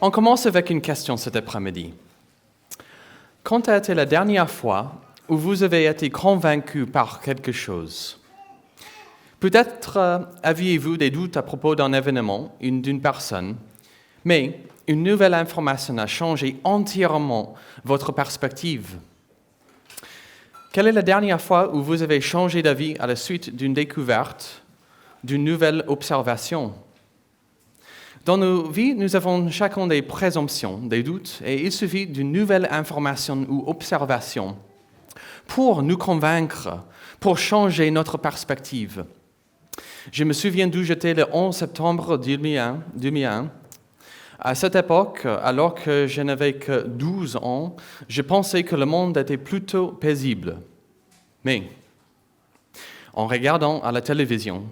On commence avec une question cet après-midi. Quand a été la dernière fois où vous avez été convaincu par quelque chose? Peut-être aviez-vous des doutes à propos d'un événement, d'une personne, mais une nouvelle information a changé entièrement votre perspective. Quelle est la dernière fois où vous avez changé d'avis à la suite d'une découverte, d'une nouvelle observation? Dans nos vies, nous avons chacun des présomptions, des doutes, et il suffit d'une nouvelle information ou observation pour nous convaincre, pour changer notre perspective. Je me souviens d'où j'étais le 11 septembre 2001. À cette époque, alors que je n'avais que 12 ans, je pensais que le monde était plutôt paisible. Mais, en regardant à la télévision,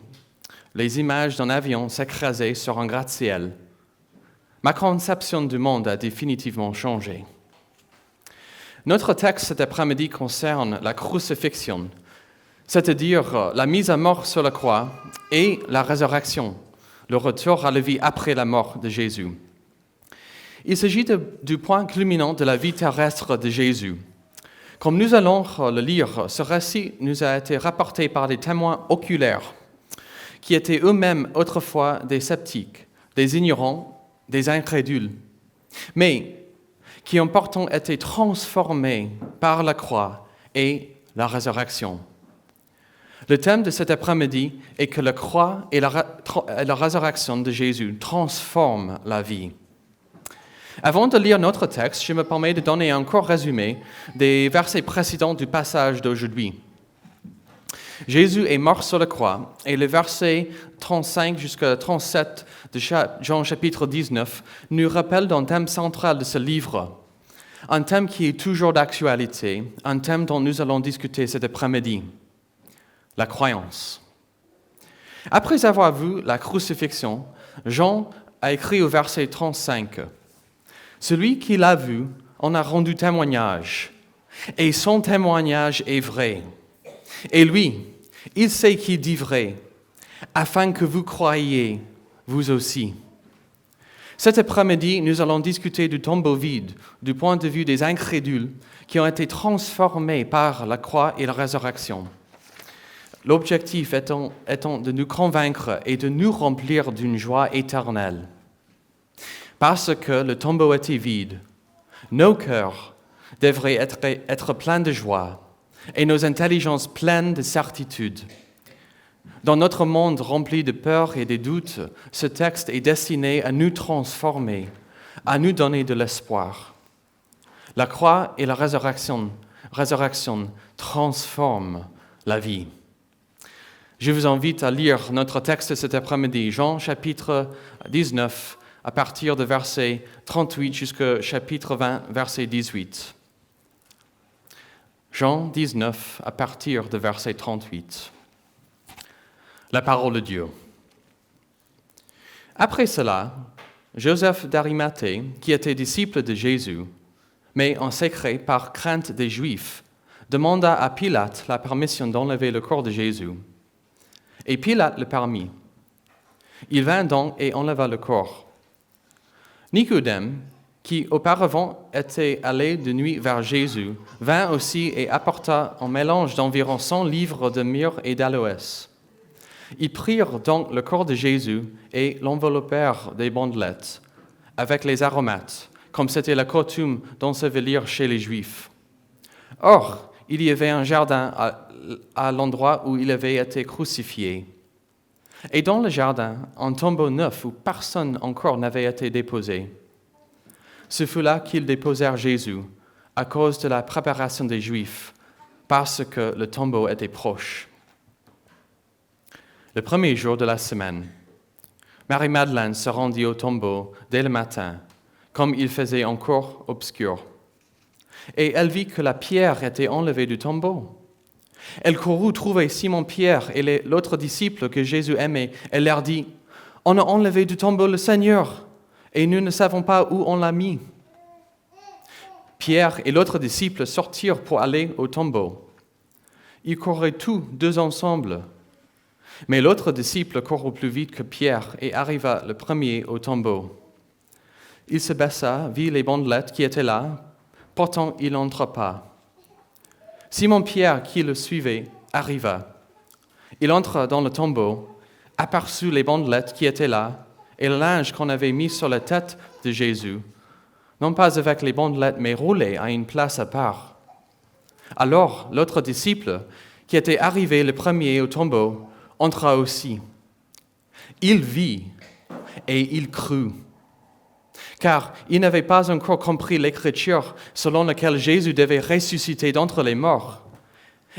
les images d'un avion s'écraser sur un gratte-ciel, ma conception du monde a définitivement changé. Notre texte cet après-midi concerne la crucifixion, c'est-à-dire la mise à mort sur la croix et la résurrection, le retour à la vie après la mort de Jésus. Il s'agit du point culminant de la vie terrestre de Jésus. Comme nous allons le lire, ce récit nous a été rapporté par des témoins oculaires qui étaient eux-mêmes autrefois des sceptiques, des ignorants, des incrédules, mais qui ont pourtant été transformés par la croix et la résurrection. Le thème de cet après-midi est que la croix et la résurrection de Jésus transforment la vie. Avant de lire notre texte, je me permets de donner un court résumé des versets précédents du passage d'aujourd'hui. Jésus est mort sur la croix et les versets 35 jusqu'à 37 de Jean chapitre 19 nous rappellent d'un thème central de ce livre, un thème qui est toujours d'actualité, un thème dont nous allons discuter cet après-midi, la croyance. Après avoir vu la crucifixion, Jean a écrit au verset 35 « Celui qui l'a vu en a rendu témoignage, et son témoignage est vrai. Et lui, il sait qu'il dit vrai, afin que vous croyiez, vous aussi. » Cet après-midi, nous allons discuter du tombeau vide, du point de vue des incrédules qui ont été transformés par la croix et la résurrection. L'objectif étant de nous convaincre et de nous remplir d'une joie éternelle. Parce que le tombeau était vide, nos cœurs devraient être pleins de joie et nos intelligences pleines de certitude. Dans notre monde rempli de peur et de doutes, ce texte est destiné à nous transformer, à nous donner de l'espoir. La croix et la résurrection transforment la vie. Je vous invite à lire notre texte cet après-midi, Jean chapitre 19, à partir de verset 38 jusqu'au chapitre 20, verset 18. Jean 19, à partir de verset 38. La parole de Dieu. Après cela, Joseph d'Arimathée, qui était disciple de Jésus, mais en secret par crainte des Juifs, demanda à Pilate la permission d'enlever le corps de Jésus. Et Pilate le permit. Il vint donc et enleva le corps. Nicodème, qui auparavant était allé de nuit vers Jésus, vint aussi et apporta un mélange d'environ 100 livres de myrrhe et d'aloès. Ils prirent donc le corps de Jésus et l'enveloppèrent des bandelettes, avec les aromates, comme c'était la coutume d'ensevelir chez les Juifs. Or, il y avait un jardin à l'endroit où il avait été crucifié. Et dans le jardin, un tombeau neuf où personne encore n'avait été déposé. Ce fut là qu'ils déposèrent Jésus, à cause de la préparation des Juifs, parce que le tombeau était proche. Le premier jour de la semaine, Marie-Madeleine se rendit au tombeau dès le matin, comme il faisait encore obscur. Et elle vit que la pierre était enlevée du tombeau. Elle courut trouver Simon-Pierre et l'autre disciple que Jésus aimait. Elle leur dit, « On a enlevé du tombeau le Seigneur, et nous ne savons pas où on l'a mis. » Pierre et l'autre disciple sortirent pour aller au tombeau. Ils couraient tous deux ensemble. Mais l'autre disciple courut plus vite que Pierre et arriva le premier au tombeau. Il se baissa, vit les bandelettes qui étaient là, pourtant il n'entra pas. Simon-Pierre, qui le suivait, arriva. Il entra dans le tombeau, aperçut les bandelettes qui étaient là, et le linge qu'on avait mis sur la tête de Jésus, non pas avec les bandelettes, mais roulé à une place à part. Alors l'autre disciple, qui était arrivé le premier au tombeau, entra aussi. Il vit et il crut, car il n'avait pas encore compris l'écriture selon laquelle Jésus devait ressusciter d'entre les morts,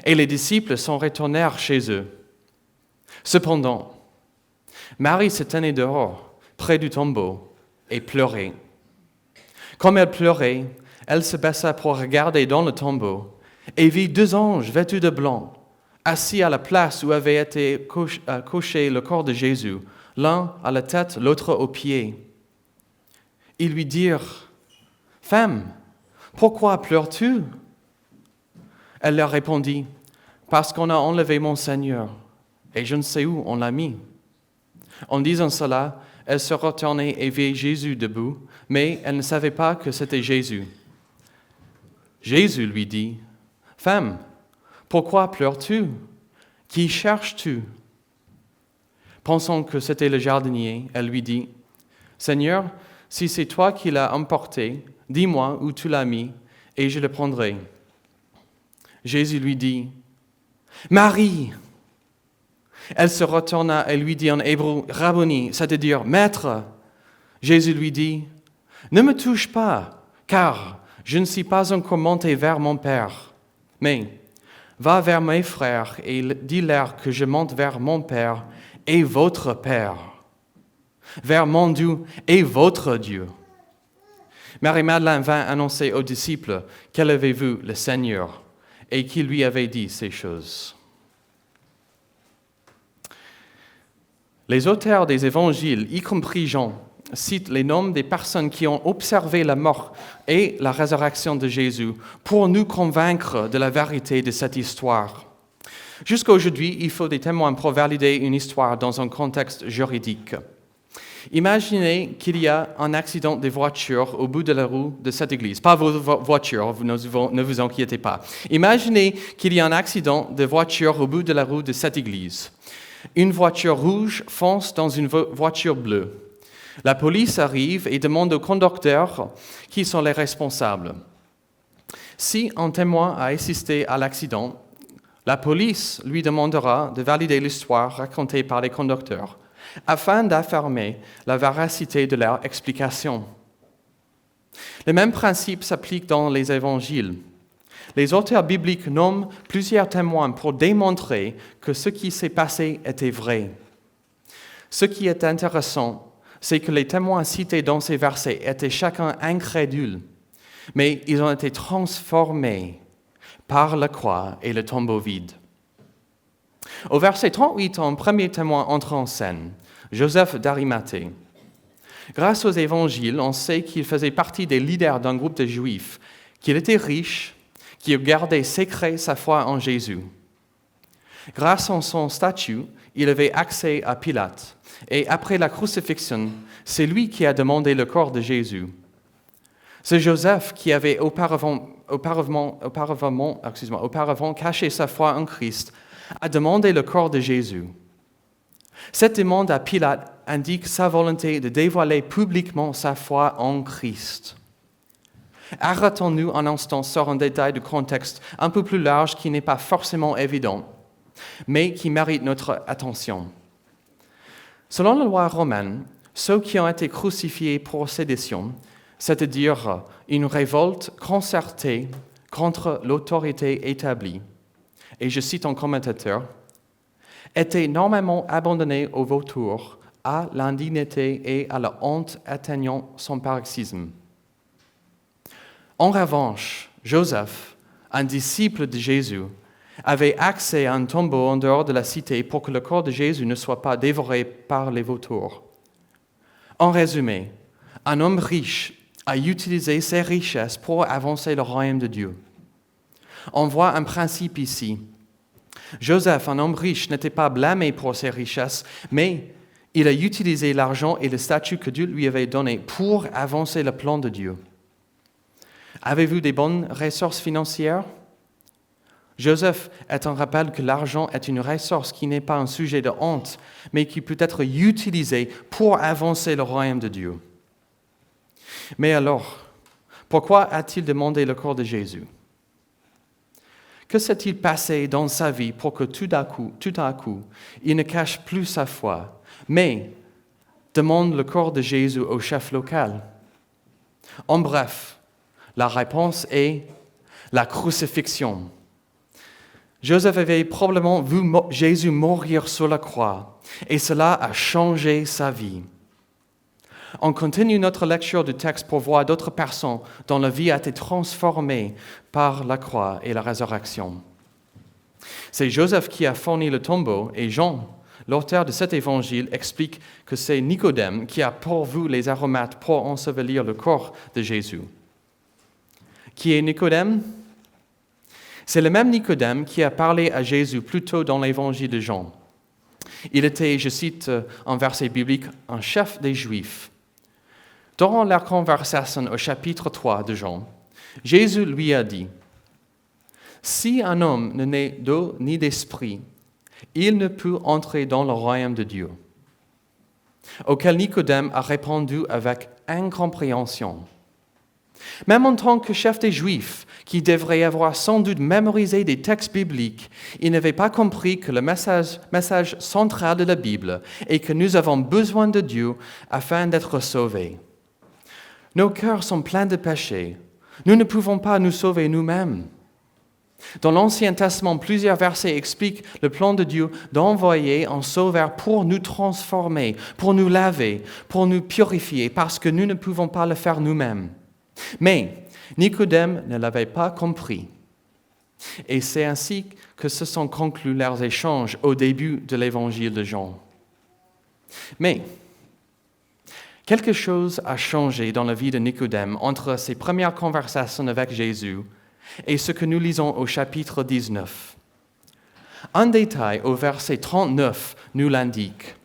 et les disciples s'en retournèrent chez eux. Cependant, Marie se tenait dehors, près du tombeau, et pleurait. Comme elle pleurait, elle se baissa pour regarder dans le tombeau, et vit 2 anges vêtus de blanc, assis à la place où avait été couché le corps de Jésus, l'un à la tête, l'autre aux pieds. Ils lui dirent, « Femme, pourquoi pleures-tu » Elle leur répondit, « Parce qu'on a enlevé mon Seigneur, et je ne sais où on l'a mis. » En disant cela, elle se retournait et vit Jésus debout, mais elle ne savait pas que c'était Jésus. Jésus lui dit, « Femme, pourquoi pleures-tu? Qui cherches-tu » Pensant que c'était le jardinier, elle lui dit, « Seigneur, si c'est toi qui l'as emporté, dis-moi où tu l'as mis, et je le prendrai. » Jésus lui dit, « Marie !» Elle se retourna et lui dit en hébreu, « Rabboni », c'est-à-dire « Maître ». Jésus lui dit, « Ne me touche pas, car je ne suis pas encore monté vers mon Père. Mais va vers mes frères et dis-leur que je monte vers mon Père et votre Père, vers mon Dieu et votre Dieu. » Marie-Madeleine vint annoncer aux disciples qu'elle avait vu le Seigneur et qu'il lui avait dit ces choses. Les auteurs des évangiles, y compris Jean, citent les noms des personnes qui ont observé la mort et la résurrection de Jésus pour nous convaincre de la vérité de cette histoire. Jusqu'à aujourd'hui, il faut des témoins pour valider une histoire dans un contexte juridique. Imaginez qu'il y a un accident de voiture au bout de la rue de cette église. Pas vos voitures, ne vous inquiétez pas. Imaginez qu'il y a un accident de voiture au bout de la rue de cette église. Une voiture rouge fonce dans une voiture bleue. La police arrive et demande au conducteur qui sont les responsables. Si un témoin a assisté à l'accident, la police lui demandera de valider l'histoire racontée par les conducteurs afin d'affirmer la véracité de leur explication. Le même principe s'applique dans les évangiles. Les auteurs bibliques nomment plusieurs témoins pour démontrer que ce qui s'est passé était vrai. Ce qui est intéressant, c'est que les témoins cités dans ces versets étaient chacun incrédules, mais ils ont été transformés par la croix et le tombeau vide. Au verset 38, un premier témoin entre en scène, Joseph d'Arimathée. Grâce aux évangiles, on sait qu'il faisait partie des leaders d'un groupe de Juifs, qu'il était riche, qu'il gardait secret sa foi en Jésus. Grâce à son statut, il avait accès à Pilate, et après la crucifixion, c'est lui qui a demandé le corps de Jésus. C'est Joseph qui avait auparavant caché sa foi en Christ, a demandé le corps de Jésus. Cette demande à Pilate indique sa volonté de dévoiler publiquement sa foi en Christ. Arrêtons-nous un instant sur un détail du contexte un peu plus large qui n'est pas forcément évident, mais qui mérite notre attention. Selon la loi romaine, ceux qui ont été crucifiés pour sédition, c'est-à-dire une révolte concertée contre l'autorité établie, et je cite un commentateur, étaient normalement abandonnés au vautour, à l'indignité et à la honte atteignant son paroxysme. En revanche, Joseph, un disciple de Jésus, avait accès à un tombeau en dehors de la cité pour que le corps de Jésus ne soit pas dévoré par les vautours. En résumé, un homme riche a utilisé ses richesses pour avancer le royaume de Dieu. On voit un principe ici. Joseph, un homme riche, n'était pas blâmé pour ses richesses, mais Il a utilisé l'argent et le statut que Dieu lui avait donné pour avancer le plan de Dieu. Avez-vous des bonnes ressources financières? Joseph est un rappel que l'argent est une ressource qui n'est pas un sujet de honte, mais qui peut être utilisée pour avancer le royaume de Dieu. Mais alors, pourquoi a-t-il demandé le corps de Jésus? Que s'est-il passé dans sa vie pour que tout à coup, il ne cache plus sa foi, mais demande le corps de Jésus au chef local? En bref, la réponse est la crucifixion. Joseph avait probablement vu Jésus mourir sur la croix, et cela a changé sa vie. On continue notre lecture du texte pour voir d'autres personnes dont la vie a été transformée par la croix et la résurrection. C'est Joseph qui a fourni le tombeau, et Jean, l'auteur de cet évangile, explique que c'est Nicodème qui a pourvu les aromates pour ensevelir le corps de Jésus. Qui est Nicodème? C'est le même Nicodème qui a parlé à Jésus plus tôt dans l'évangile de Jean. Il était, je cite un verset biblique, un chef des Juifs. Durant leur conversation au chapitre 3 de Jean, Jésus lui a dit, « Si un homme ne naît d'eau ni d'esprit, il ne peut entrer dans le royaume de Dieu. » Auquel Nicodème a répondu avec incompréhension. Même en tant que chef des Juifs, qui devrait avoir sans doute mémorisé des textes bibliques, il n'avait pas compris que le message central de la Bible est que nous avons besoin de Dieu afin d'être sauvés. Nos cœurs sont pleins de péchés. Nous ne pouvons pas nous sauver nous-mêmes. Dans l'Ancien Testament, plusieurs versets expliquent le plan de Dieu d'envoyer un sauveur pour nous transformer, pour nous laver, pour nous purifier, parce que nous ne pouvons pas le faire nous-mêmes. Mais Nicodème ne l'avait pas compris. Et c'est ainsi que se sont conclus leurs échanges au début de l'évangile de Jean. Mais quelque chose a changé dans la vie de Nicodème entre ses premières conversations avec Jésus et ce que nous lisons au chapitre 19. Un détail au verset 39 nous l'indique.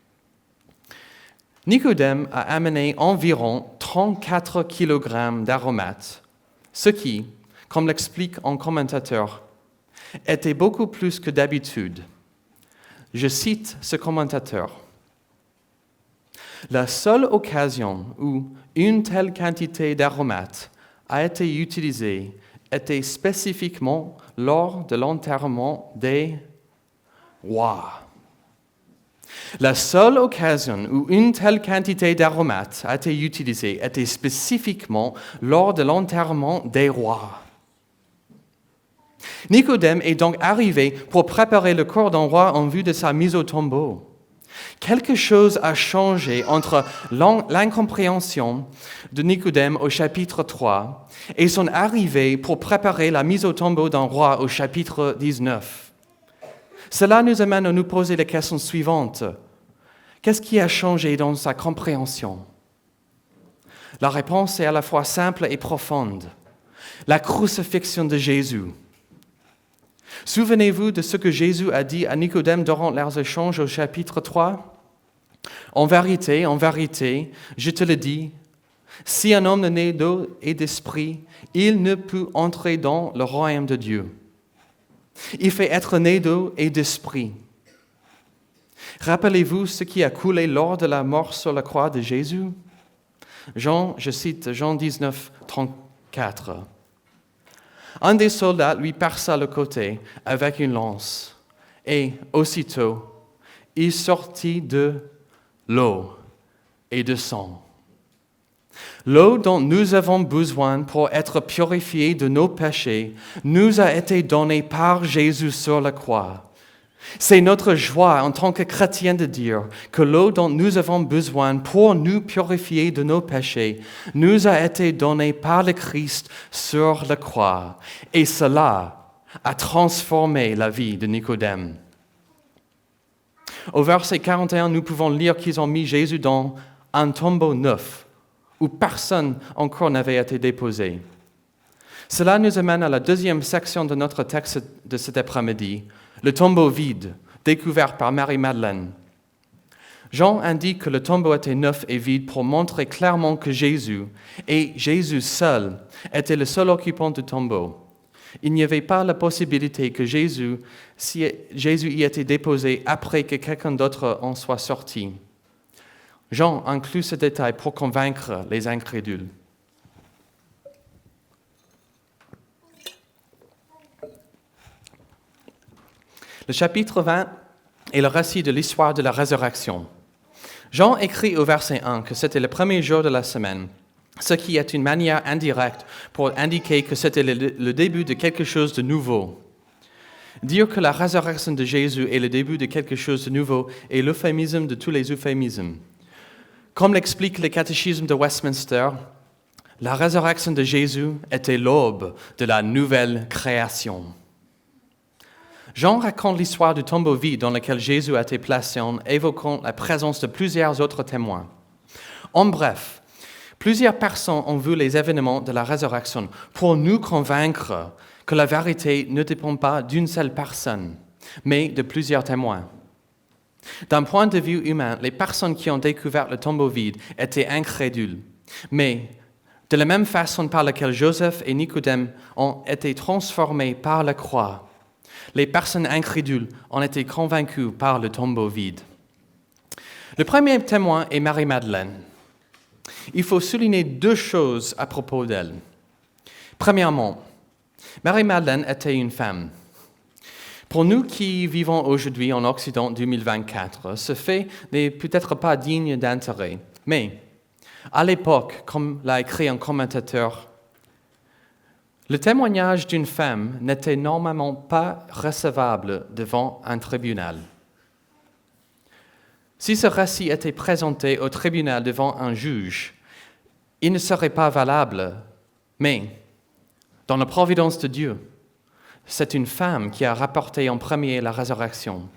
Nicodème a amené environ 34 kg d'aromates, ce qui, comme l'explique un commentateur, était beaucoup plus que d'habitude. Je cite ce commentateur. La seule occasion où une telle quantité d'aromates a été utilisée était spécifiquement lors de l'enterrement des rois. La seule occasion où une telle quantité d'aromates a été utilisée était spécifiquement lors de l'enterrement des rois. Nicodème est donc arrivé pour préparer le corps d'un roi en vue de sa mise au tombeau. Quelque chose a changé entre l'incompréhension de Nicodème au chapitre 3 et son arrivée pour préparer la mise au tombeau d'un roi au chapitre 19. Cela nous amène à nous poser la question suivante. Qu'est-ce qui a changé dans sa compréhension? La réponse est à la fois simple et profonde. La crucifixion de Jésus. Souvenez-vous de ce que Jésus a dit à Nicodème durant leurs échanges au chapitre 3? En vérité, je te le dis, si un homme ne naît d'eau et d'esprit, il ne peut entrer dans le royaume de Dieu. Il fait être né d'eau et d'esprit. Rappelez-vous ce qui a coulé lors de la mort sur la croix de Jésus? Je cite Jean 19, 34. Un des soldats lui perça le côté avec une lance, et aussitôt, il sortit de l'eau et de sang. L'eau dont nous avons besoin pour être purifiés de nos péchés nous a été donnée par Jésus sur la croix. C'est notre joie en tant que chrétiens de dire que l'eau dont nous avons besoin pour nous purifier de nos péchés nous a été donnée par le Christ sur la croix. Et cela a transformé la vie de Nicodème. Au verset 41, nous pouvons lire qu'ils ont mis Jésus dans un tombeau neuf, où personne encore n'avait été déposé. Cela nous amène à la deuxième section de notre texte de cet après-midi, le tombeau vide, découvert par Marie-Madeleine. Jean indique que le tombeau était neuf et vide pour montrer clairement que Jésus, et Jésus seul, était le seul occupant du tombeau. Il n'y avait pas la possibilité que Jésus y était déposé après que quelqu'un d'autre en soit sorti. Jean inclut ce détail pour convaincre les incrédules. Le chapitre 20 est le récit de l'histoire de la résurrection. Jean écrit au verset 1 que c'était le premier jour de la semaine, ce qui est une manière indirecte pour indiquer que c'était le début de quelque chose de nouveau. Dire que la résurrection de Jésus est le début de quelque chose de nouveau est l'euphémisme de tous les euphémismes. Comme l'explique le catéchisme de Westminster, la résurrection de Jésus était l'aube de la nouvelle création. Jean raconte l'histoire du tombeau vide dans lequel Jésus a été placé en évoquant la présence de plusieurs autres témoins. En bref, plusieurs personnes ont vu les événements de la résurrection pour nous convaincre que la vérité ne dépend pas d'une seule personne, mais de plusieurs témoins. D'un point de vue humain, les personnes qui ont découvert le tombeau vide étaient incrédules, mais de la même façon par laquelle Joseph et Nicodème ont été transformés par la croix, les personnes incrédules ont été convaincues par le tombeau vide. Le premier témoin est Marie-Madeleine. Il faut souligner deux choses à propos d'elle. Premièrement, Marie-Madeleine était une femme. Pour nous qui vivons aujourd'hui en Occident 2024, ce fait n'est peut-être pas digne d'intérêt, mais à l'époque, comme l'a écrit un commentateur, le témoignage d'une femme n'était normalement pas recevable devant un tribunal. Si ce récit était présenté au tribunal devant un juge, il ne serait pas valable, mais dans la providence de Dieu, c'est une femme qui a rapporté en premier la résurrection.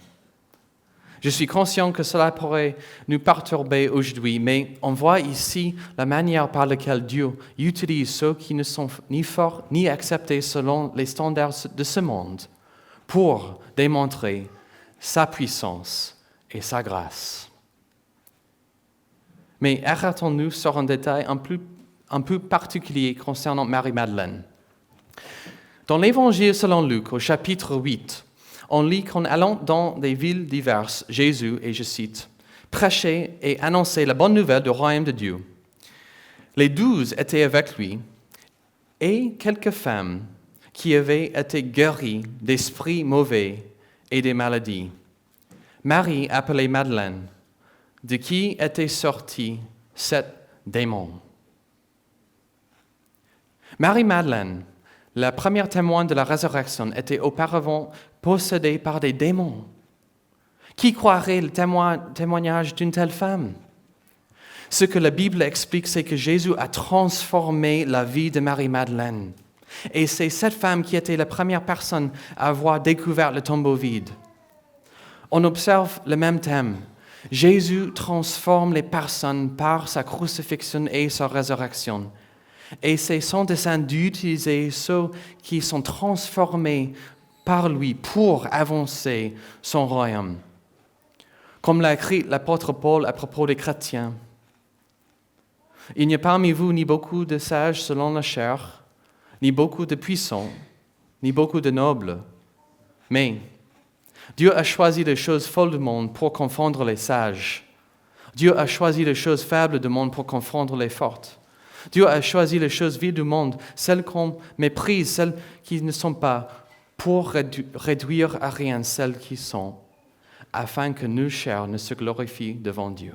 Je suis conscient que cela pourrait nous perturber aujourd'hui, mais on voit ici la manière par laquelle Dieu utilise ceux qui ne sont ni forts ni acceptés selon les standards de ce monde pour démontrer sa puissance et sa grâce. Mais arrêtons-nous sur un détail un peu particulier concernant Marie-Madeleine. Dans l'Évangile selon Luc, au chapitre 8, on lit qu'en allant dans des villes diverses, Jésus, et je cite, « prêchait et annonçait la bonne nouvelle du royaume de Dieu. Les 12 étaient avec lui, et quelques femmes qui avaient été guéries d'esprits mauvais et des maladies. Marie, appelée Madeleine, de qui étaient sortis 7 démons. » Marie-Madeleine, la première témoin de la résurrection, était auparavant possédée par des démons. Qui croirait le témoignage d'une telle femme? Ce que la Bible explique, c'est que Jésus a transformé la vie de Marie-Madeleine. Et c'est cette femme qui était la première personne à avoir découvert le tombeau vide. On observe le même thème. Jésus transforme les personnes par sa crucifixion et sa résurrection. Et c'est son dessein d'utiliser ceux qui sont transformés par lui pour avancer son royaume. Comme l'a écrit l'apôtre Paul à propos des chrétiens. Il n'y a parmi vous ni beaucoup de sages selon la chair, ni beaucoup de puissants, ni beaucoup de nobles. Mais Dieu a choisi les choses folles du monde pour confondre les sages. Dieu a choisi les choses faibles du monde pour confondre les fortes. Dieu a choisi les choses viles du monde, celles qu'on méprise, celles qui ne sont pas, pour réduire à rien celles qui sont, afin que nulle chair ne se glorifie devant Dieu.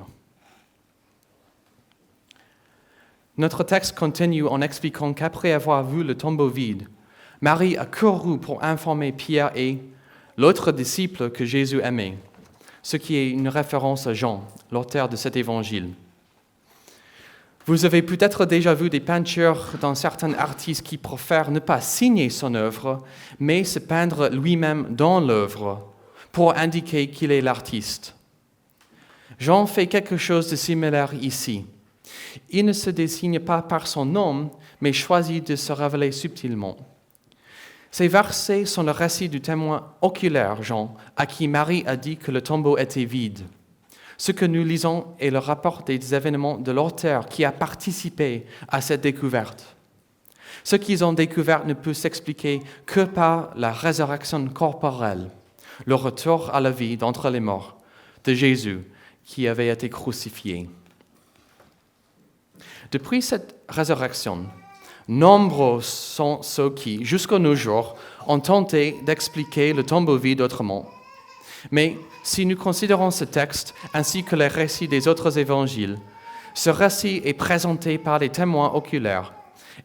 Notre texte continue en expliquant qu'après avoir vu le tombeau vide, Marie a couru pour informer Pierre et l'autre disciple que Jésus aimait, ce qui est une référence à Jean, l'auteur de cet évangile. Vous avez peut-être déjà vu des peintures d'un certain artiste qui préfère ne pas signer son œuvre, mais se peindre lui-même dans l'œuvre pour indiquer qu'il est l'artiste. Jean fait quelque chose de similaire ici. Il ne se désigne pas par son nom, mais choisit de se révéler subtilement. Ces versets sont le récit du témoin oculaire, Jean, à qui Marie a dit que le tombeau était vide. Ce que nous lisons est le rapport des événements de l'auteur qui a participé à cette découverte. Ce qu'ils ont découvert ne peut s'expliquer que par la résurrection corporelle, le retour à la vie d'entre les morts de Jésus qui avait été crucifié. Depuis cette résurrection, nombreux sont ceux qui, jusqu'à nos jours, ont tenté d'expliquer le tombeau vide autrement. Mais si nous considérons ce texte ainsi que les récits des autres évangiles, ce récit est présenté par les témoins oculaires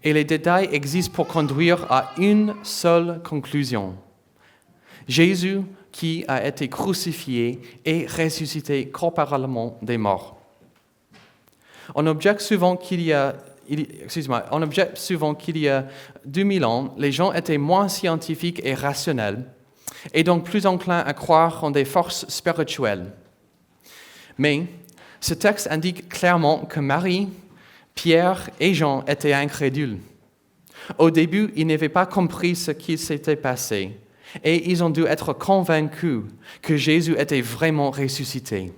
et les détails existent pour conduire à une seule conclusion. Jésus qui a été crucifié et ressuscité corporellement des morts. On objecte souvent qu'il y a 2000 ans, les gens étaient moins scientifiques et rationnels, et donc plus enclins à croire en des forces spirituelles. Mais ce texte indique clairement que Marie, Pierre et Jean étaient incrédules. Au début, ils n'avaient pas compris ce qui s'était passé, et ils ont dû être convaincus que Jésus était vraiment ressuscité.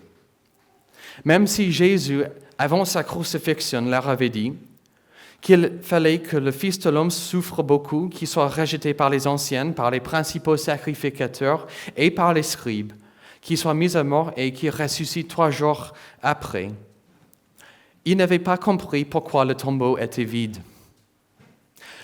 Même si Jésus, avant sa crucifixion, leur avait dit qu'il fallait que le Fils de l'homme souffre beaucoup, qu'il soit rejeté par les anciens, par les principaux sacrificateurs et par les scribes, qu'il soit mis à mort et qu'il ressuscite 3 jours après. Ils n'avaient pas compris pourquoi le tombeau était vide.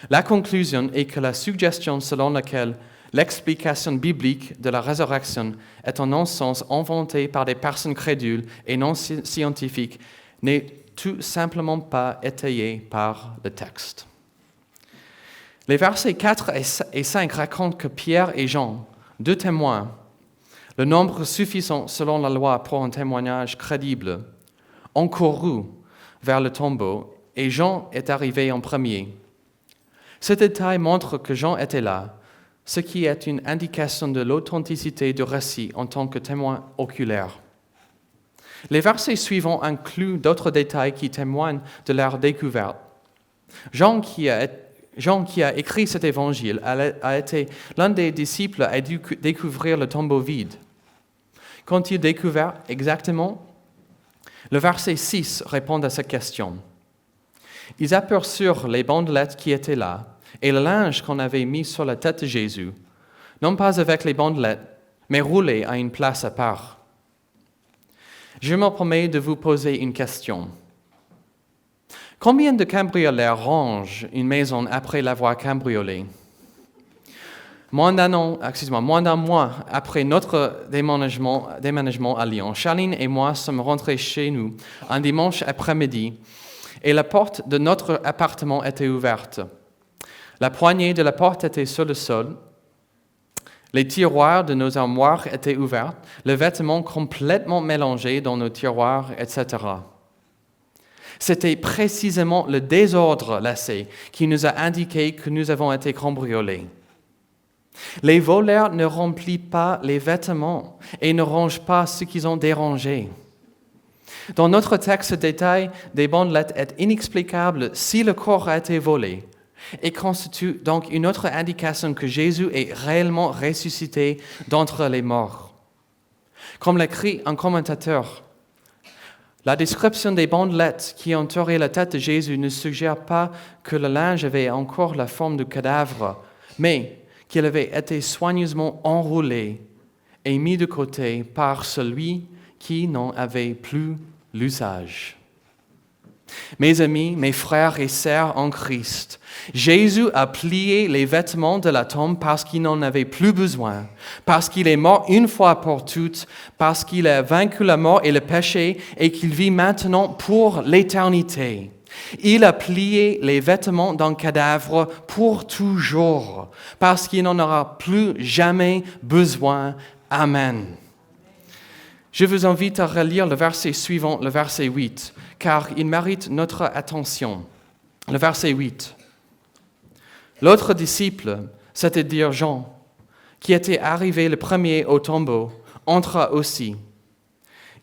La conclusion est que la suggestion selon laquelle l'explication biblique de la résurrection est un non-sens inventé par des personnes crédules et non scientifiques n'est tout simplement pas étayée par le texte. Les versets 4 et 5 racontent que Pierre et Jean, 2 témoins, le nombre suffisant selon la loi pour un témoignage crédible, ont couru vers le tombeau et Jean est arrivé en premier. Ce détail montre que Jean était là, ce qui est une indication de l'authenticité du récit en tant que témoin oculaire. Les versets suivants incluent d'autres détails qui témoignent de leur découverte. Jean qui a écrit cet évangile a été l'un des disciples à découvrir le tombeau vide. Qu'ont-ils découvert exactement? Le verset 6 répond à cette question. Ils aperçurent les bandelettes qui étaient là et le linge qu'on avait mis sur la tête de Jésus, non pas avec les bandelettes, mais roulé à une place à part. Je me permets de vous poser une question. Combien de cambrioleurs rangent une maison après l'avoir cambriolée? Moins d'un mois après notre déménagement à Lyon, Charline et moi sommes rentrés chez nous un dimanche après-midi et la porte de notre appartement était ouverte. La poignée de la porte était sur le sol. Les tiroirs de nos armoires étaient ouverts, les vêtements complètement mélangés dans nos tiroirs, etc. C'était précisément le désordre laissé qui nous a indiqué que nous avons été cambriolés. Les voleurs ne remplissent pas les vêtements et ne rangent pas ce qu'ils ont dérangé. Dans notre texte, ce détail des bandelettes est inexplicable si le corps a été volé et constitue donc une autre indication que Jésus est réellement ressuscité d'entre les morts. Comme l'écrit un commentateur, la description des bandelettes qui entouraient la tête de Jésus ne suggère pas que le linge avait encore la forme du cadavre, mais qu'il avait été soigneusement enroulé et mis de côté par celui qui n'en avait plus l'usage. Mes amis, mes frères et sœurs en Christ, Jésus a plié les vêtements de la tombe parce qu'il n'en avait plus besoin, parce qu'il est mort une fois pour toutes, parce qu'il a vaincu la mort et le péché et qu'il vit maintenant pour l'éternité. Il a plié les vêtements d'un cadavre pour toujours, parce qu'il n'en aura plus jamais besoin. Amen. Je vous invite à relire le verset suivant, le verset 8, car il mérite notre attention. Le verset 8. L'autre disciple, c'est-à-dire Jean, qui était arrivé le premier au tombeau, entra aussi.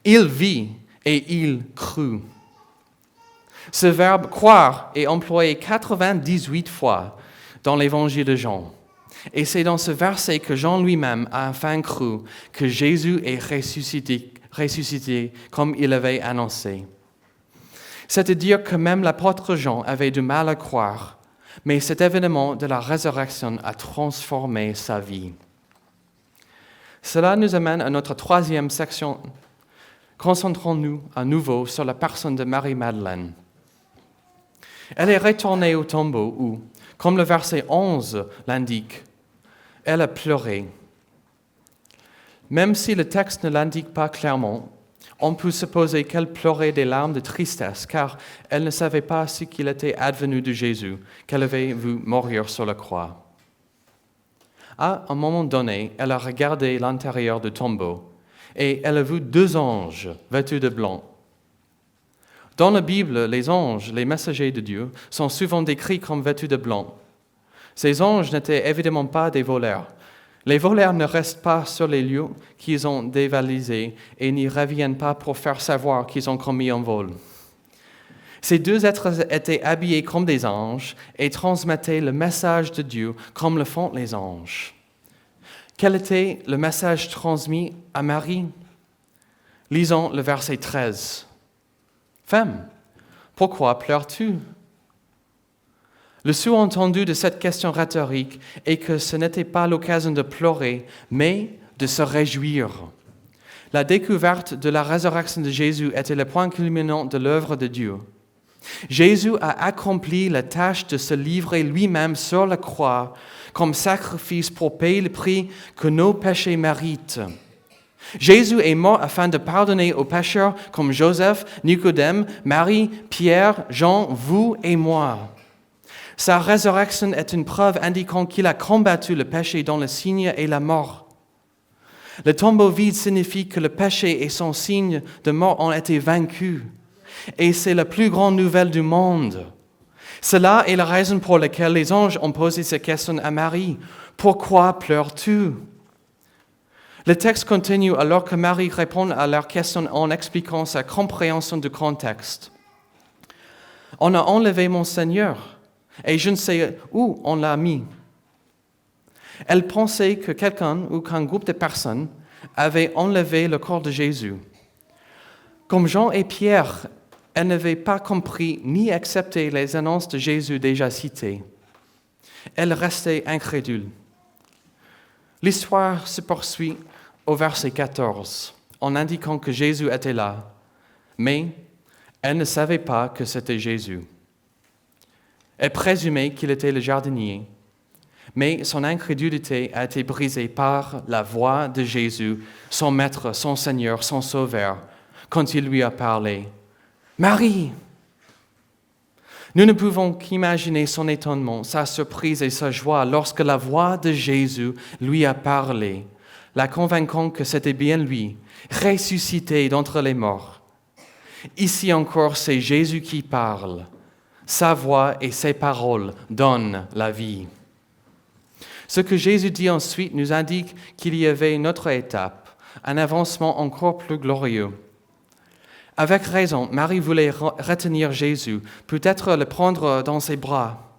Il vit et il crut. Ce verbe « croire » est employé 98 fois dans l'évangile de Jean. Et c'est dans ce verset que Jean lui-même a enfin cru que Jésus est ressuscité comme il avait annoncé. C'est-à-dire que même l'apôtre Jean avait du mal à croire, mais cet événement de la résurrection a transformé sa vie. Cela nous amène à notre troisième section. Concentrons-nous à nouveau sur la personne de Marie-Madeleine. Elle est retournée au tombeau où, comme le verset 11 l'indique, elle a pleuré. Même si le texte ne l'indique pas clairement, on peut supposer qu'elle pleurait des larmes de tristesse, car elle ne savait pas ce qu'il était advenu de Jésus, qu'elle avait vu mourir sur la croix. À un moment donné, elle a regardé l'intérieur du tombeau, et elle a vu 2 anges vêtus de blanc. Dans la Bible, les anges, les messagers de Dieu, sont souvent décrits comme vêtus de blanc. Ces anges n'étaient évidemment pas des voleurs. Les voleurs ne restent pas sur les lieux qu'ils ont dévalisés et n'y reviennent pas pour faire savoir qu'ils ont commis un vol. Ces 2 êtres étaient habillés comme des anges et transmettaient le message de Dieu comme le font les anges. Quel était le message transmis à Marie? Lisons le verset 13. « Femme, pourquoi pleures-tu » Le sous-entendu de cette question rhétorique est que ce n'était pas l'occasion de pleurer, mais de se réjouir. La découverte de la résurrection de Jésus était le point culminant de l'œuvre de Dieu. Jésus a accompli la tâche de se livrer lui-même sur la croix comme sacrifice pour payer le prix que nos péchés méritent. Jésus est mort afin de pardonner aux pécheurs comme Joseph, Nicodème, Marie, Pierre, Jean, vous et moi. Sa résurrection est une preuve indiquant qu'il a combattu le péché dont le signe est la mort. Le tombeau vide signifie que le péché et son signe de mort ont été vaincus. Et c'est la plus grande nouvelle du monde. Cela est la raison pour laquelle les anges ont posé cette question à Marie. « Pourquoi pleures-tu » Le texte continue alors que Marie répond à leur question en expliquant sa compréhension du contexte. « On a enlevé mon Seigneur. Et je ne sais où on l'a mis. » Elle pensait que quelqu'un ou qu'un groupe de personnes avait enlevé le corps de Jésus. Comme Jean et Pierre, elle n'avait pas compris ni accepté les annonces de Jésus déjà citées. Elle restait incrédule. L'histoire se poursuit au verset 14, en indiquant que Jésus était là, mais elle ne savait pas que c'était Jésus. Elle présumait qu'il était le jardinier, mais son incrédulité a été brisée par la voix de Jésus, son Maître, son Seigneur, son Sauveur, quand il lui a parlé. « Marie !» Nous ne pouvons qu'imaginer son étonnement, sa surprise et sa joie lorsque la voix de Jésus lui a parlé, la convainquant que c'était bien lui, ressuscité d'entre les morts. Ici encore, c'est Jésus qui parle. Sa voix et ses paroles donnent la vie. Ce que Jésus dit ensuite nous indique qu'il y avait une autre étape, un avancement encore plus glorieux. Avec raison, Marie voulait retenir Jésus, peut-être le prendre dans ses bras.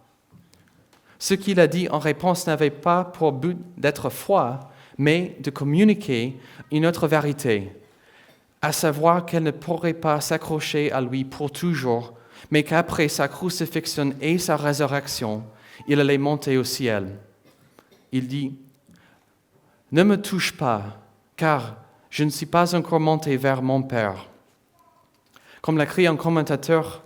Ce qu'il a dit en réponse n'avait pas pour but d'être froid, mais de communiquer une autre vérité, à savoir qu'elle ne pourrait pas s'accrocher à lui pour toujours, mais qu'après sa crucifixion et sa résurrection, il allait monter au ciel. Il dit, « Ne me touche pas, car je ne suis pas encore monté vers mon Père. » Comme l'écrit un commentateur,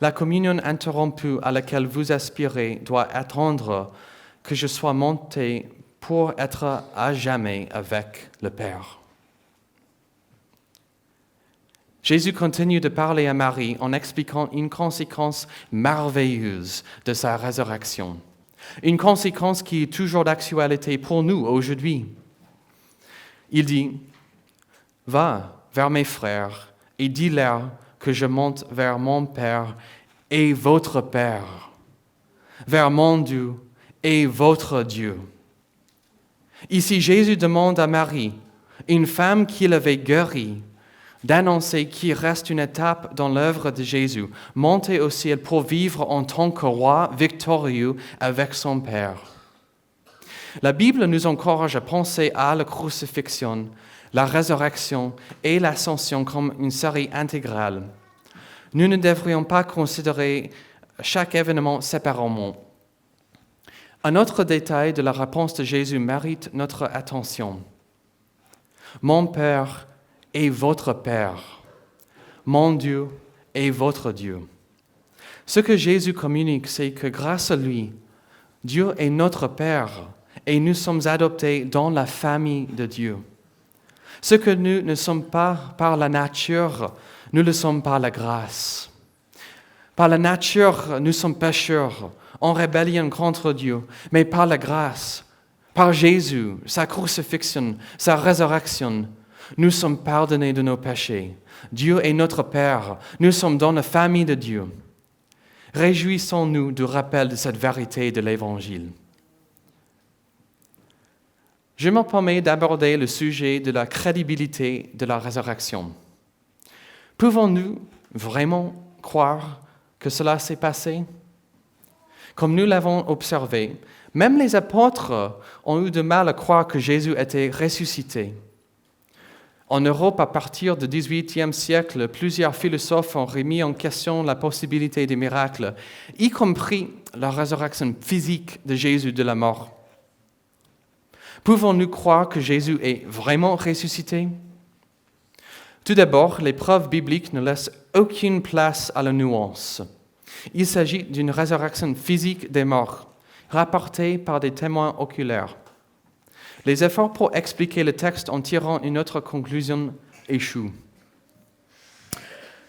la communion interrompue à laquelle vous aspirez doit attendre que je sois monté pour être à jamais avec le Père. Jésus continue de parler à Marie en expliquant une conséquence merveilleuse de sa résurrection. Une conséquence qui est toujours d'actualité pour nous aujourd'hui. Il dit, « Va vers mes frères et dis-leur que je monte vers mon Père et votre Père, vers mon Dieu et votre Dieu. » Ici, Jésus demande à Marie, une femme qu'il avait guérie, d'annoncer qu'il reste une étape dans l'œuvre de Jésus, monter au ciel pour vivre en tant que roi victorieux avec son Père. La Bible nous encourage à penser à la crucifixion, la résurrection et l'ascension comme une série intégrale. Nous ne devrions pas considérer chaque événement séparément. Un autre détail de la réponse de Jésus mérite notre attention. Mon Père est votre Père. Mon Dieu est votre Dieu. Ce que Jésus communique, c'est que grâce à lui, Dieu est notre Père et nous sommes adoptés dans la famille de Dieu. Ce que nous ne sommes pas par la nature, nous le sommes par la grâce. Par la nature, nous sommes pécheurs, en rébellion contre Dieu, mais par la grâce, par Jésus, sa crucifixion, sa résurrection, nous sommes pardonnés de nos péchés. Dieu est notre Père, nous sommes dans la famille de Dieu. Réjouissons-nous du rappel de cette vérité de l'Évangile. Je me permets d'aborder le sujet de la crédibilité de la résurrection. Pouvons-nous vraiment croire que cela s'est passé? Comme nous l'avons observé, même les apôtres ont eu de mal à croire que Jésus était ressuscité. En Europe, à partir du XVIIIe siècle, plusieurs philosophes ont remis en question la possibilité des miracles, y compris la résurrection physique de Jésus de la mort. Pouvons-nous croire que Jésus est vraiment ressuscité? Tout d'abord, les preuves bibliques ne laissent aucune place à la nuance. Il s'agit d'une résurrection physique des morts, rapportée par des témoins oculaires. Les efforts pour expliquer le texte en tirant une autre conclusion échouent.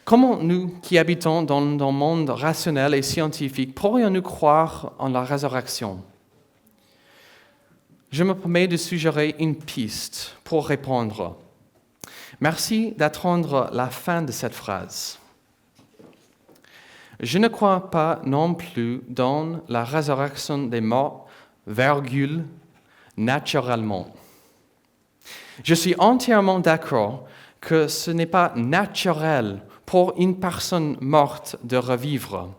Comment nous, qui habitons dans un monde rationnel et scientifique, pourrions-nous croire en la résurrection? Je me permets de suggérer une piste pour répondre. Merci d'attendre la fin de cette phrase. Je ne crois pas non plus dans la résurrection des morts, naturellement. Je suis entièrement d'accord que ce n'est pas naturel pour une personne morte de revivre.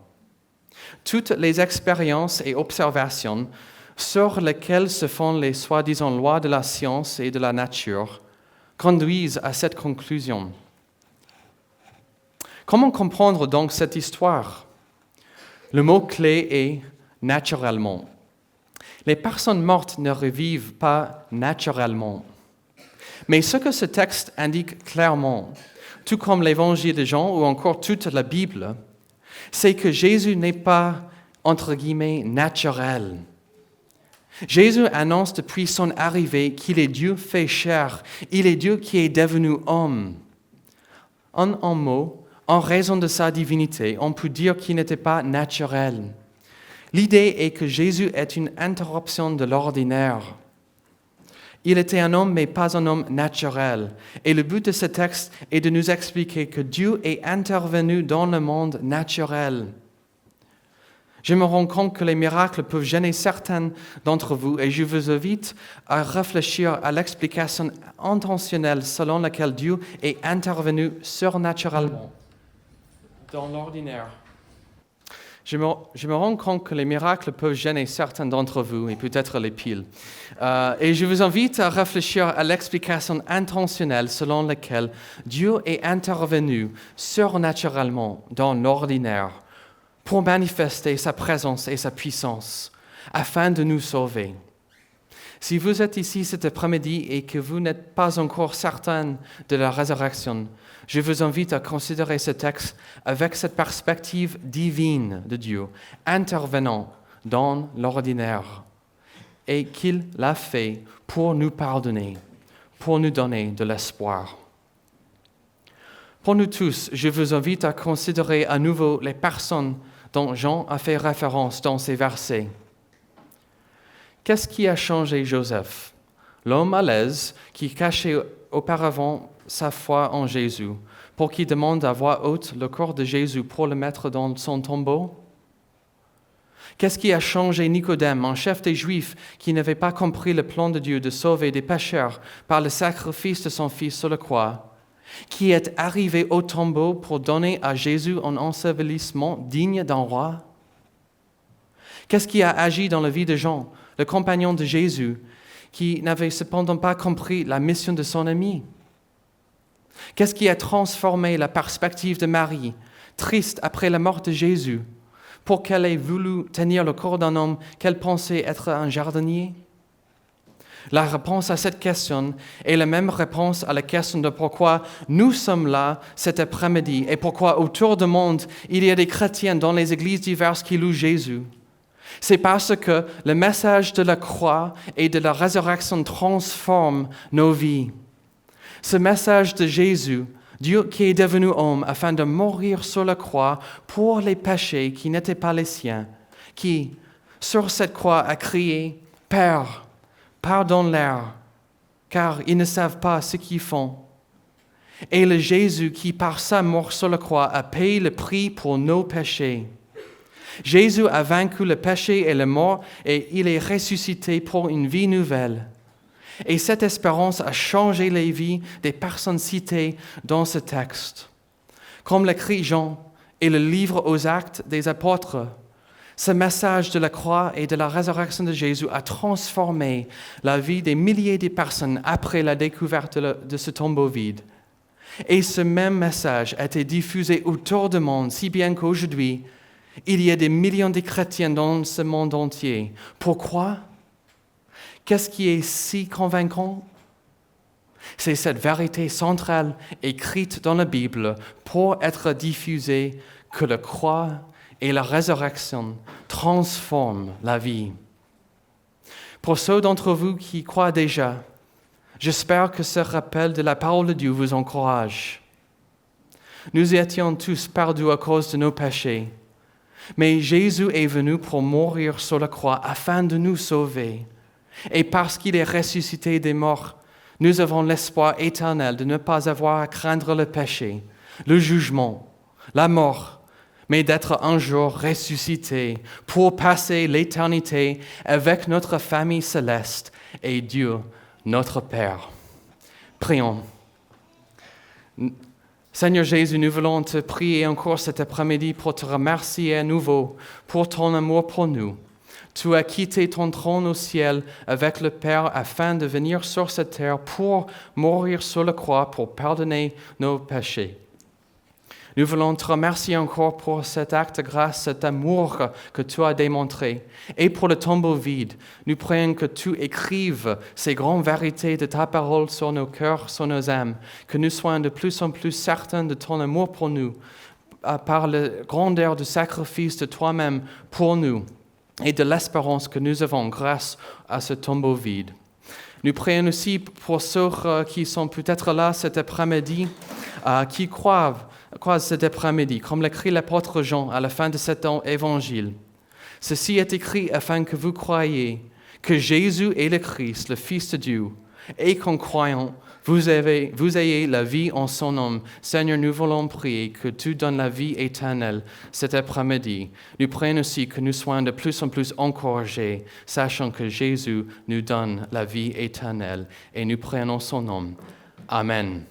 Toutes les expériences et observations sur lesquelles se fondent les soi-disant lois de la science et de la nature conduisent à cette conclusion. Comment comprendre donc cette histoire? Le mot-clé est « naturellement ». Les personnes mortes ne revivent pas naturellement. Mais ce que ce texte indique clairement, tout comme l'Évangile de Jean ou encore toute la Bible, c'est que Jésus n'est pas, entre guillemets, naturel. Jésus annonce depuis son arrivée qu'il est Dieu fait chair. Il est Dieu qui est devenu homme. En un mot, en raison de sa divinité, on peut dire qu'il n'était pas naturel. L'idée est que Jésus est une interruption de l'ordinaire. Il était un homme, mais pas un homme naturel. Et le but de ce texte est de nous expliquer que Dieu est intervenu dans le monde naturel. Je me rends compte que les miracles peuvent gêner certains d'entre vous et je vous invite à réfléchir à l'explication intentionnelle selon laquelle Dieu est intervenu surnaturellement dans l'ordinaire. Je me rends compte que les miracles peuvent gêner certains d'entre vous et peut-être les piles. Et je vous invite à réfléchir à l'explication intentionnelle selon laquelle Dieu est intervenu surnaturellement dans l'ordinaire pour manifester sa présence et sa puissance afin de nous sauver. Si vous êtes ici cet après-midi et que vous n'êtes pas encore certain de la résurrection, je vous invite à considérer ce texte avec cette perspective divine de Dieu, intervenant dans l'ordinaire, et qu'il l'a fait pour nous pardonner, pour nous donner de l'espoir. Pour nous tous, je vous invite à considérer à nouveau les personnes dont Jean a fait référence dans ces versets. Qu'est-ce qui a changé Joseph, l'homme à l'aise qui cachait auparavant sa foi en Jésus, pour qu'il demande à voix haute le corps de Jésus pour le mettre dans son tombeau? Qu'est-ce qui a changé Nicodème, un chef des Juifs qui n'avait pas compris le plan de Dieu de sauver des pécheurs par le sacrifice de son Fils sur la croix, qui est arrivé au tombeau pour donner à Jésus un ensevelissement digne d'un roi? Qu'est-ce qui a agi dans la vie de Jean, le compagnon de Jésus, qui n'avait cependant pas compris la mission de son ami? Qu'est-ce qui a transformé la perspective de Marie, triste après la mort de Jésus, pour qu'elle ait voulu tenir le corps d'un homme qu'elle pensait être un jardinier? La réponse à cette question est la même réponse à la question de pourquoi nous sommes là cet après-midi et pourquoi autour du monde il y a des chrétiens dans les églises diverses qui louent Jésus. C'est parce que le message de la croix et de la résurrection transforme nos vies. Ce message de Jésus, Dieu qui est devenu homme afin de mourir sur la croix pour les péchés qui n'étaient pas les siens, qui, sur cette croix, a crié « Père, pardonne-leur, car ils ne savent pas ce qu'ils font. » Et le Jésus qui, par sa mort sur la croix, a payé le prix pour nos péchés. Jésus a vaincu le péché et la mort et il est ressuscité pour une vie nouvelle. Et cette espérance a changé les vies des personnes citées dans ce texte. Comme l'écrit Jean et le livre aux Actes des Apôtres, ce message de la croix et de la résurrection de Jésus a transformé la vie des milliers de personnes après la découverte de ce tombeau vide. Et ce même message a été diffusé autour du monde, si bien qu'aujourd'hui, il y a des millions de chrétiens dans ce monde entier. Pourquoi? Qu'est-ce qui est si convaincant? C'est cette vérité centrale écrite dans la Bible pour être diffusée que la croix et la résurrection transforment la vie. Pour ceux d'entre vous qui croient déjà, j'espère que ce rappel de la parole de Dieu vous encourage. Nous étions tous perdus à cause de nos péchés, mais Jésus est venu pour mourir sur la croix afin de nous sauver. Et parce qu'il est ressuscité des morts, nous avons l'espoir éternel de ne pas avoir à craindre le péché, le jugement, la mort, mais d'être un jour ressuscité pour passer l'éternité avec notre famille céleste et Dieu, notre Père. Prions. Seigneur Jésus, nous voulons te prier encore cet après-midi pour te remercier à nouveau pour ton amour pour nous. Tu as quitté ton trône au ciel avec le Père afin de venir sur cette terre pour mourir sur la croix, pour pardonner nos péchés. Nous voulons te remercier encore pour cet acte de grâce, cet amour que tu as démontré. Et pour le tombeau vide, nous prions que tu écrives ces grandes vérités de ta parole sur nos cœurs, sur nos âmes, que nous soyons de plus en plus certains de ton amour pour nous, par la grandeur du sacrifice de toi-même pour nous et de l'espérance que nous avons grâce à ce tombeau vide. Nous prions aussi pour ceux qui sont peut-être là cet après-midi, qui croient cet après-midi, comme l'écrit l'apôtre Jean à la fin de cet évangile. Ceci est écrit afin que vous croyiez que Jésus est le Christ, le Fils de Dieu, et qu'en croyant, vous ayez la vie en son nom. Seigneur, nous voulons prier que tu donnes la vie éternelle cet après-midi. Nous prions aussi que nous soyons de plus en plus encouragés, sachant que Jésus nous donne la vie éternelle. Et nous prions en son nom. Amen.